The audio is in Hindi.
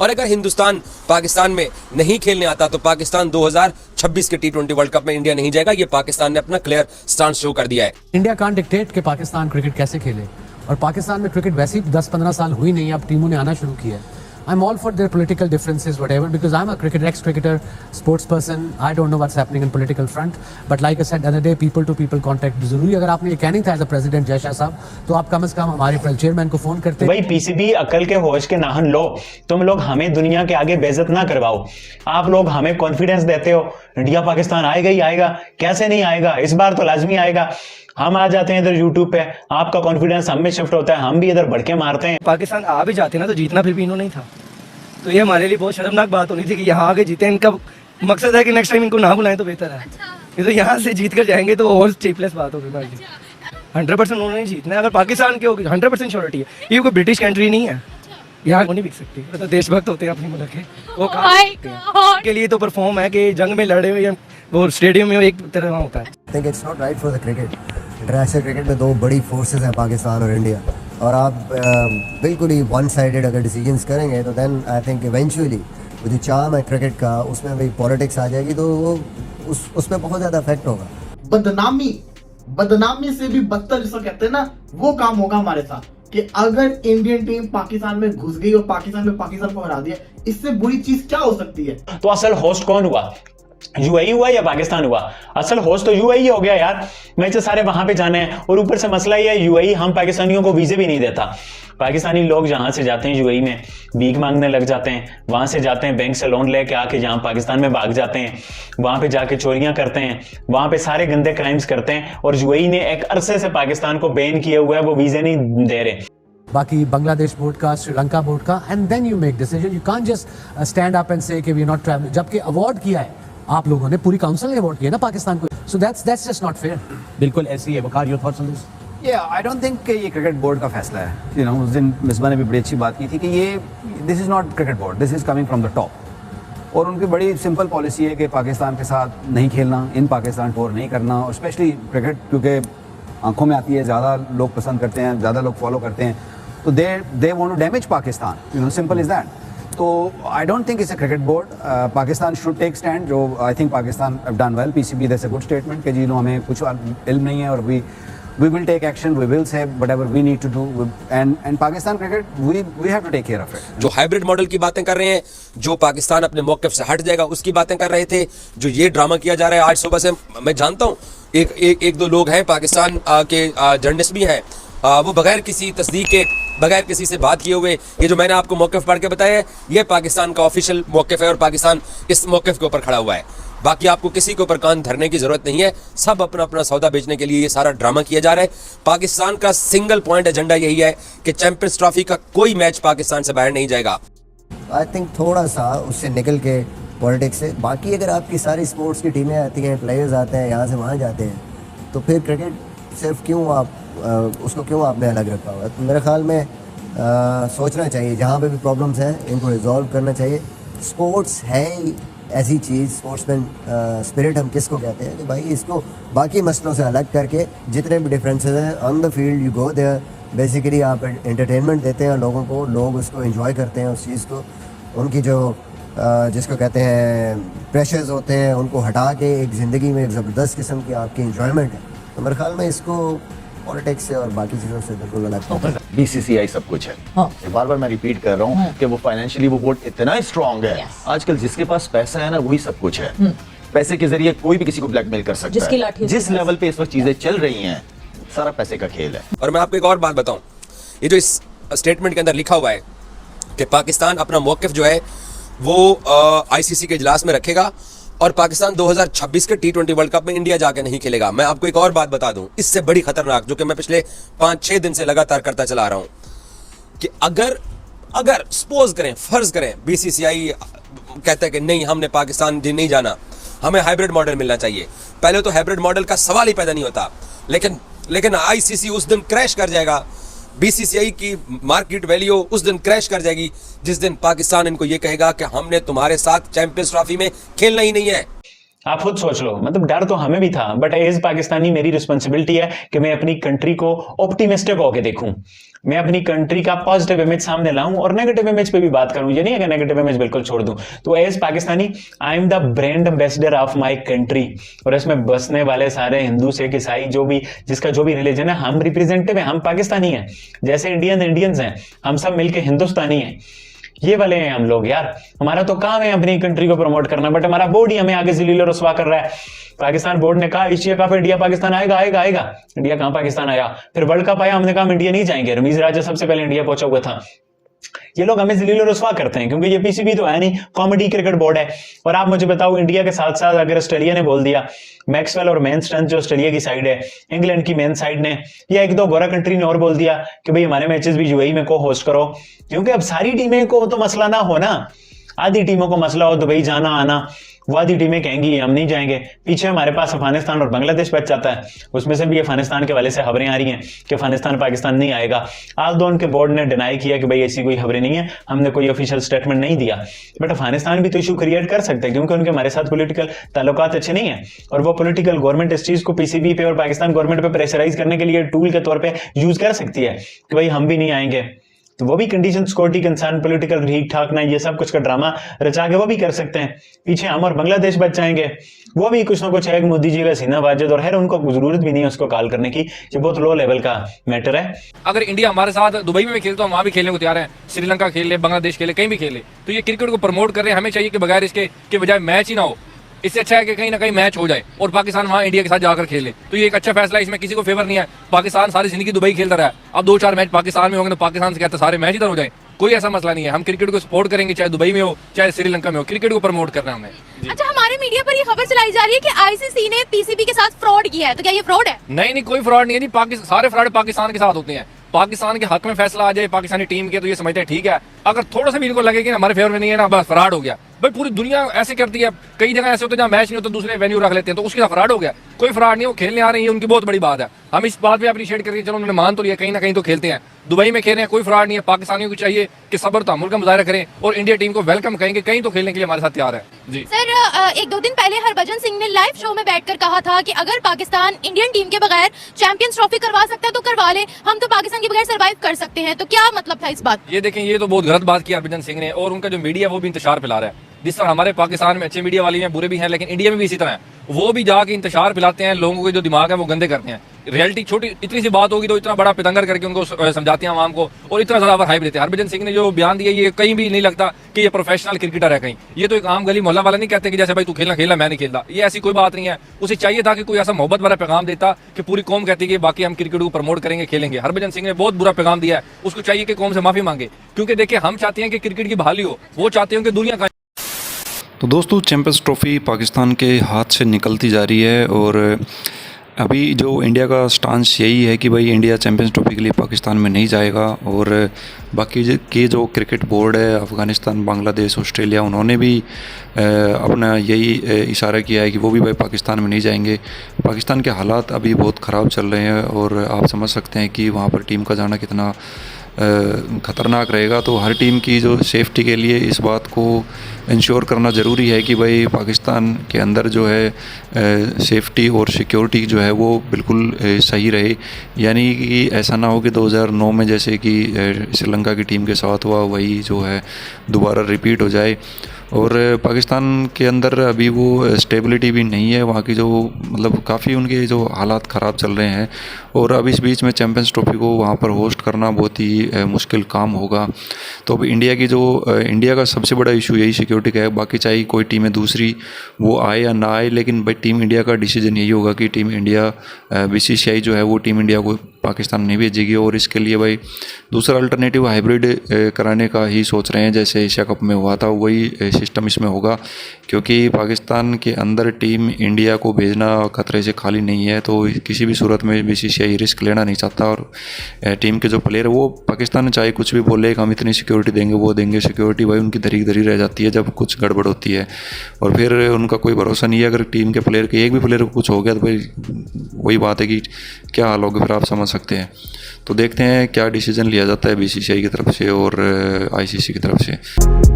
और अगर हिंदुस्तान पाकिस्तान में नहीं खेलने आता तो पाकिस्तान 2026 के T20 वर्ल्ड कप में इंडिया नहीं जाएगा। ये पाकिस्तान ने अपना क्लियर स्टांस शो कर दिया है। इंडिया कांट डिक्टेट कि पाकिस्तान क्रिकेट कैसे खेले, और पाकिस्तान में क्रिकेट वैसे ही 10-15 साल हुई नहीं, अब टीमों ने आना शुरू किया है। I'm all for their political differences, whatever, because I'm a ex-cricketer, sports person. I don't know what's happening in political front. But like I said the other day, people-to-people contact जरूरी। अगर आपने ये कहनी था as a president Jay Shah साहब, तो आप कम से कम हमारे चेयरमैन को फोन करते। भाई पीसीबी अकल के होश के नाहन लो, तुम लोग हमें दुनिया के आगे बेइज्जत ना करवाओ। आप लोग हमें कॉन्फिडेंस देते हो इंडिया पाकिस्तान आएगा ही आएगा, कैसे नहीं आएगा, इस बार तो लाजमी आएगा। हम आ जाते हैं इधर यूट्यूब पे, आपका कॉन्फिडेंस हम में शिफ्ट होता है, हम भी इधर भड़के मारते हैं। पाकिस्तान आ भी जाते ना तो जीतना फिर भी इन्होंने नहीं था, तो ये हमारे लिए बहुत शर्मनाक बात होनी थी कि यहाँ आके जीते। इनका मकसद है कि नेक्स्ट टाइम इनको ना बुलाएं तो बेहतर है। ये तो यहाँ से जीत कर जाएंगे तो और चीपलेस बात होगी। 100% उन्होंने जीतना है। अगर पाकिस्तान के होगी 100% श्योरिटी है, ये कोई ब्रिटिश कंट्री नहीं है, यहाँ को नहीं बिक सकती। तो देशभक्त होते हैं अपने मुल्क के, वो काम के लिए तो परफॉर्म है कि जंग में लड़े हुए वो स्टेडियम में एक तरह होता है। I think it's not right for the cricket. International cricket में दो बड़ी फोर्सेस हैं, पाकिस्तान और इंडिया, और आप बिल्कुल ही वन साइडेड अगर डिसीजंस करेंगे तो देन आई थिंक इवेंचुअली वो जो चार्म है क्रिकेट का, उसमें भी पॉलिटिक्स आ जाएगी, तो वो उसमें बहुत ज़्यादा इफेक्ट होगा। बदनामी से भी बदतर जिसको कहते हैं ना, वो काम होगा हमारे साथ कि अगर इंडियन टीम पाकिस्तान में घुस गई और पाकिस्तान को हरा दिया, इससे बुरी चीज क्या हो सकती है। तो असल होस्ट कौन हुआ, यूएई हुआ या पाकिस्तान हुआ? असल होस्ट तो यूएई हो गया यार, मैच सारे वहां पे जाने हैं। और ऊपर से मसला ये है, यूएई हम पाकिस्तानियों को वीजे भी नहीं देता। पाकिस्तानी लोग जहां से जाते हैं यूएई में भीख मांगने लग जाते हैं, वहां से जाते हैं बैंक से लोन लेके आके जहां पाकिस्तान में भाग जाते हैं, वहां पे जाके चोरियां करते हैं, वहां पे सारे गंदे क्राइम्स करते हैं। और यूएई ने एक अरसे से पाकिस्तान को बैन किया हुआ है, वो वीजे नहीं दे रहे। बाकी बांग्लादेश बोर्ड का, श्रीलंका बोर्ड का, and then you make decision. You can't just stand up and say कि वी आर नॉट ट्रैवलिंग, जबकि अवार्ड किया है आप लोगों ने, पूरी काउंसिल ने अवार्ड किया ना पाकिस्तान को। So that's just not fair. बिल्कुल ऐसी है। Waqar, your thoughts on this? I don't think ये क्रिकेट बोर्ड का फैसला है। उस दिन मिसबा ने भी बड़ी अच्छी बात की थी कि ये this is not cricket board, this is coming from the top. और उनकी बड़ी सिंपल पॉलिसी है कि पाकिस्तान के साथ नहीं खेलना, इन पाकिस्तान टूर नहीं करना। और स्पेशली क्रिकेट क्योंकि आंखों में आती है, ज़्यादा लोग पसंद करते हैं, ज़्यादा लोग फॉलो करते हैं, तो they want to damage Pakistan. Simple is that. तो I don't think it's a cricket board. Pakistan should take stand, जो I think Pakistan have done well. PCB that's a good statement कि जी नो हमें कुछ इल्म नहीं है और we will take action, we will say whatever we need to do, and Pakistan cricket we have to take care of it. जो हाइब्रिड मॉडल की बातें कर रहे हैं, जो पाकिस्तान अपने मौक़िफ़ से हट जाएगा उसकी बातें कर रहे थे, जो ये ड्रामा किया जा रहा है आज सुबह से, मैं जानता हूँ एक दो लोग हैं पाकिस्तान के जर्नलिस्ट भी हैं, वो बगैर किसी तस्दीक के, बगैर किसी से बात किए हुए, ये जो मैंने आपको मौक़िफ़ पढ़ के बताया है, ये पाकिस्तान का ऑफिशियल मौक़िफ़ है और पाकिस्तान इस मौक़िफ़ के ऊपर खड़ा हुआ है। बाकी आपको किसी के ऊपर कान धरने की जरूरत नहीं है। सब अपना अपना सौदा बेचने के लिए ये सारा ड्रामा किया जा रहा है। पाकिस्तान का सिंगल पॉइंट एजेंडा यही है कि चैंपियंस ट्रॉफी का कोई मैच पाकिस्तान से बाहर नहीं जाएगा। आई थिंक थोड़ा सा उससे निकल के पॉलिटिक्स से, बाकी अगर आपकी सारी स्पोर्ट्स की टीमें आती हैं, प्लेयर्स आते हैं, यहाँ से वहाँ जाते हैं, तो फिर क्रिकेट सिर्फ क्यों आप उसको क्यों आपने अलग रखा हुआ? तो मेरे ख्याल में सोचना चाहिए, जहाँ पे भी प्रॉब्लम्स हैं इनको रिजॉल्व करना चाहिए। स्पोर्ट्स है ऐसी चीज़, स्पोर्ट्समैन स्पिरिट हम किसको कहते हैं, कि भाई इसको बाकी मसलों से अलग करके जितने भी डिफरेंसेस हैं on the field you go there, basically आप एंटरटेनमेंट देते हैं लोगों को, लोग उसको एंजॉय करते हैं उस चीज़ को। उनकी जो जिसको कहते हैं प्रेशर्स होते हैं उनको हटा के एक ज़िंदगी में एक ज़बरदस्त किस्म की आपकी इंजॉयमेंट है। तो मेरे ख्याल में इसको पॉलिटिक्स से और बाकी चीज़ों से बिल्कुल अलग। बीसीसीआई सब कुछ है। बार बार मैं रिपीट कर रहा हूँ कि वो फाइनेंशियली वो बोर्ड इतना स्ट्रांग है। आजकल जिसके पास पैसा है ना वही सब कुछ है। पैसे के जरिए कोई भी किसी को ब्लैकमेल कर सकता है। जिस लेवल पे इस वक्त चीजें चल रही हैं, सारा पैसे का खेल है। और मैं आपको एक और बात बताऊं, ये जो इस स्टेटमेंट के अंदर लिखा हुआ है कि पाकिस्तान अपना मौक़िफ़ जो है वो आईसीसी के इजलास में रखेगा और पाकिस्तान 2026 के T20 वर्ल्ड कप में इंडिया जाके नहीं खेलेगा। मैं आपको एक और बात बता दूं, इससे बड़ी खतरनाक, जो कि मैं पिछले 5-6 दिन से लगातार करता चला रहा हूं, कि अगर सपोज करें, फर्ज करें बीसीसीआई कहता है कि नहीं हमने पाकिस्तान नहीं जाना, हमें हाइब्रिड मॉडल मिलना चाहिए। पहले तो हाइब्रिड मॉडल का सवाल ही पैदा नहीं होता, लेकिन आईसीसी उस दिन क्रैश कर जाएगा, बीसीसीआई की मार्केट वैल्यू उस दिन क्रैश कर जाएगी जिस दिन पाकिस्तान इनको ये कहेगा कि हमने तुम्हारे साथ चैंपियंस ट्रॉफी में खेलना ही नहीं है। आप खुद सोच लो, मतलब डर तो हमें भी था, बट एज पाकिस्तानी मेरी रिस्पॉन्सिबिलिटी है कि मैं अपनी कंट्री को ऑप्टिमिस्टिक होकर देखूं, मैं अपनी कंट्री का पॉजिटिव इमेज सामने लाऊं और नेगेटिव इमेज पे भी बात करूं। ये नहीं है कि नेगेटिव इमेज बिल्कुल छोड़ दूं। तो as Pakistani I am the brand ambassador of my country, और इसमें बसने वाले सारे हिंदू सिख ईसाई जो भी जिसका जो भी रिलीजन है, हम रिप्रेजेंटेटिव है, हम पाकिस्तानी हैं, जैसे इंडियंस हैं, हम सब मिलके हिंदुस्तानी हैं, ये वाले हैं हम लोग यार। हमारा तो काम है अपनी कंट्री को प्रमोट करना, बट हमारा बोर्ड ही हमें आगे जलील और रुसवा कर रहा है। पाकिस्तान बोर्ड ने कहा एशिया कप इंडिया पाकिस्तान आएगा। इंडिया कहां पाकिस्तान आया? फिर वर्ल्ड कप आया, हमने कहा हम इंडिया नहीं जाएंगे। रमीज राजा सबसे पहले इंडिया पहुंचा हुआ था। ये लोग हमें जलील और रुसवा करते हैं क्योंकि ये पीसीबी तो है नहीं, कॉमेडी क्रिकेट बोर्ड है। और आप मुझे बताओ, इंडिया के साथ साथ अगर ऑस्ट्रेलिया ने बोल दिया, मैक्सवेल और मेन स्ट्रेंथ जो ऑस्ट्रेलिया की साइड है, इंग्लैंड की मेन साइड ने, या एक दो गोरा कंट्री ने और बोल दिया कि भाई हमारे मैचेस भी यूएई में को होस्ट करो, क्योंकि अब सारी टीमें को तो मसला ना हो ना, आधी टीमों को मसला हो दुबई जाना आना, वो आधी टीमें कहेंगी हम नहीं जाएंगे। पीछे हमारे पास अफगानिस्तान और बांग्लादेश बच जाता है, उसमें से भी अफगानिस्तान के वाले से खबरें आ रही हैं कि अफगानिस्तान पाकिस्तान नहीं आएगा। आल्दोन के बोर्ड ने डिनाई किया कि भाई ऐसी कोई खबरें नहीं है, हमने कोई ऑफिशियल स्टेटमेंट नहीं दिया। बट अफगानिस्तान भी तो इशू क्रिएट कर सकते हैं क्योंकि उनके हमारे साथ पॉलिटिकल ताल्लुकात अच्छे नहीं है, और वो पॉलिटिकल गवर्नमेंट इस चीज को पीसीबी पे और पाकिस्तान गवर्नमेंट पे प्रेशराइज करने के लिए टूल के तौर पर यूज कर सकती है कि भाई हम भी नहीं आएंगे। तो वो भी कंडीशन सिक्योरिटी कंसर्न, पॉलिटिकल ठीक ठाक ना, ये सब कुछ का ड्रामा रचा के वो भी कर सकते हैं। पीछे हम और बांग्लादेश बच जाएंगे, वो भी कुछ ना कुछ है, मोदी जी का सीना वाजिद, और खैर उनको जरूरत भी नहीं है उसको कॉल करने की, ये बहुत लो लेवल का मैटर है। अगर इंडिया हमारे साथ दुबई में भी खेले तो हम वहाँ भी खेलने को तैयार हैं, श्रीलंका खेले, बांग्लादेश खेले, कहीं भी खेले। तो ये क्रिकेट को प्रमोट कर रहे हैं, हमें चाहिए कि बगैर इसके के बजाय मैच ही ना हो, इससे अच्छा है कि कहीं ना कहीं मैच हो जाए और पाकिस्तान वहाँ इंडिया के साथ जाकर खेले। तो ये एक अच्छा फैसला है, इसमें किसी को फेवर नहीं है। पाकिस्तान सारी जिंदगी दुबई खेलता रहा है, अब 2-4 मैच पाकिस्तान में होंगे तो पाकिस्तान से कहते सारे मैच इधर हो जाए, कोई ऐसा मसला नहीं है। हम क्रिकेट को सपोर्ट करेंगे, चाहे दुबई में हो चाहे श्रीलंका में हो, क्रिकेट को प्रमोट करना है हमें। अच्छा, हमारे मीडिया पर ये खबर चलाई जा रही है कि आईसीसी ने पीसीबी के साथ फ्रॉड किया है, तो क्या ये फ्रॉड है? नहीं, कोई फ्रॉड नहीं है जी। सारे फ्रॉड पाकिस्तान के साथ होते हैं। पाकिस्तान के हक में फैसला आ जाए पाकिस्तानी टीम के तो ये समझते हैं ठीक है, अगर थोड़ा सा भी इनको लगे कि हमारे फेवर में नहीं है ना, बस फ्रॉड हो गया। भाई पूरी दुनिया ऐसे करती है, कई जगह ऐसे होते हैं जहाँ मैच नहीं होता दूसरे वेन्यू रख लेते हैं, तो उसके साथ फ्रॉड हो गया। कोई फ्रॉड नहीं, वो खेलने आ रही है, उनकी बहुत बड़ी बात है। हम इस बात पे अप्रिशिएट करके चलो उन्होंने मान तो लिया, कहीं ना कहीं तो खेलते हैं, दुबई में खेल रहे हैं, कोई फ्रॉड नहीं है। पाकिस्तानियों को चाहिए कि सब्र तहम्मुल का मुजाहरा करें और इंडिया टीम को वेलकम कहेंगे, कहीं तो खेलने के लिए हमारे साथ तैयार है जी। सर, 1-2 दिन पहले हरभजन सिंह ने लाइव शो में बैठकर कहा था कि अगर पाकिस्तान इंडियन टीम के बगैर चैंपियंस ट्रॉफी करवा सकता है तो करवा ले, हम तो पाकिस्तान के बगैर सर्वाइव कर सकते हैं। तो क्या मतलब था इस बात? ये देखें, ये तो बहुत गलत बात की हरभजन सिंह ने, और उनका जो मीडिया वो भी इंतशार फैला रहा है। जिस तरह हमारे पाकिस्तान में अच्छे मीडिया वाले हैं, बुरे भी हैं, लेकिन इंडिया में भी इसी तरह है। वो भी जाके इंतशार फैलाते हैं, लोगों के जो दिमाग है वो गंदे करते हैं। रियलिटी छोटी इतनी सी बात होगी तो इतना बड़ा पितंगर करके उनको समझाते हैं आवाम को, और इतना ज्यादा हाइप देते हैं। हरभजन सिंह ने जो बयान दिया, ये कहीं भी नहीं लगता कि ये प्रोफेशनल क्रिकेटर है कहीं। ये तो एक आम गली मोहल्ला वाला नहीं कहते कि जैसे भाई तू खेलना मैं नहीं खेलता, ये ऐसी कोई बात नहीं है। उसे चाहिए था कि कोई ऐसा मोहब्बत भरा पैगाम देता कि पूरी कौम कहती कि बाकी हम क्रिकेट को प्रमोट करेंगे, खेलेंगे। हरभजन सिंह ने बहुत बुरा पैगाम दिया है, उसको चाहिए कि कौम से माफी मांगे, क्योंकि देखिए हम चाहते हैं कि क्रिकेट की बहाली हो, वो चाहते हैं कि दुनिया का। तो दोस्तों, चैंपियंस ट्रॉफी पाकिस्तान के हाथ से निकलती जा रही है, और अभी जो इंडिया का स्टांस यही है कि भाई इंडिया चैंपियंस ट्रॉफी के लिए पाकिस्तान में नहीं जाएगा। और बाकी के जो क्रिकेट बोर्ड है, अफ़गानिस्तान, बांग्लादेश, ऑस्ट्रेलिया, उन्होंने भी अपना यही इशारा किया है कि वो भी भाई पाकिस्तान में नहीं जाएंगे। पाकिस्तान के हालात अभी बहुत ख़राब चल रहे हैं, और आप समझ सकते हैं कि वहाँ पर टीम का जाना कितना ख़तरनाक रहेगा। तो हर टीम की जो सेफ्टी के लिए इस बात को इंश्योर करना ज़रूरी है कि भाई पाकिस्तान के अंदर जो है सेफ्टी और सिक्योरिटी जो है वो बिल्कुल सही रहे, यानी कि ऐसा ना हो कि 2009 में जैसे कि श्रीलंका की टीम के साथ हुआ वही जो है दोबारा रिपीट हो जाए। और पाकिस्तान के अंदर अभी वो स्टेबिलिटी भी नहीं है, वहाँ की जो मतलब काफ़ी उनके जो हालात ख़राब चल रहे हैं, और अब इस बीच में चैंपियंस ट्रॉफी को वहाँ पर होस्ट करना बहुत ही मुश्किल काम होगा। तो अब इंडिया का सबसे बड़ा इशू यही सिक्योरिटी का है। बाकी चाहे कोई टीमें दूसरी वो आए या ना आए, लेकिन भाई टीम इंडिया का डिसीजन यही होगा कि टीम इंडिया बीसीसीआई जो है वो टीम इंडिया को पाकिस्तान नहीं भेजेगी। और इसके लिए भाई दूसरा अल्टरनेटिव हाइब्रिड कराने का ही सोच रहे हैं, जैसे एशिया कप में हुआ था वही सिस्टम इसमें होगा, क्योंकि पाकिस्तान के अंदर टीम इंडिया को भेजना खतरे से खाली नहीं है। तो किसी भी सूरत में बीसीसीआई रिस्क लेना नहीं चाहता, और टीम के जो प्लेयर वो पाकिस्तान चाहे कुछ भी बोले हम इतनी सिक्योरिटी देंगे वो देंगे, सिक्योरिटी भाई उनकी धरी धरी रह जाती है जब कुछ गड़बड़ होती है, और फिर उनका कोई भरोसा नहीं है। अगर टीम के प्लेयर के एक भी प्लेयर को कुछ हो गया तो भाई वही बात है कि क्या हाल होगा, फिर आप समझ सकते हैं। तो देखते हैं क्या डिसीजन लिया जाता है बीसीसीआई की तरफ से और आईसीसी की तरफ से।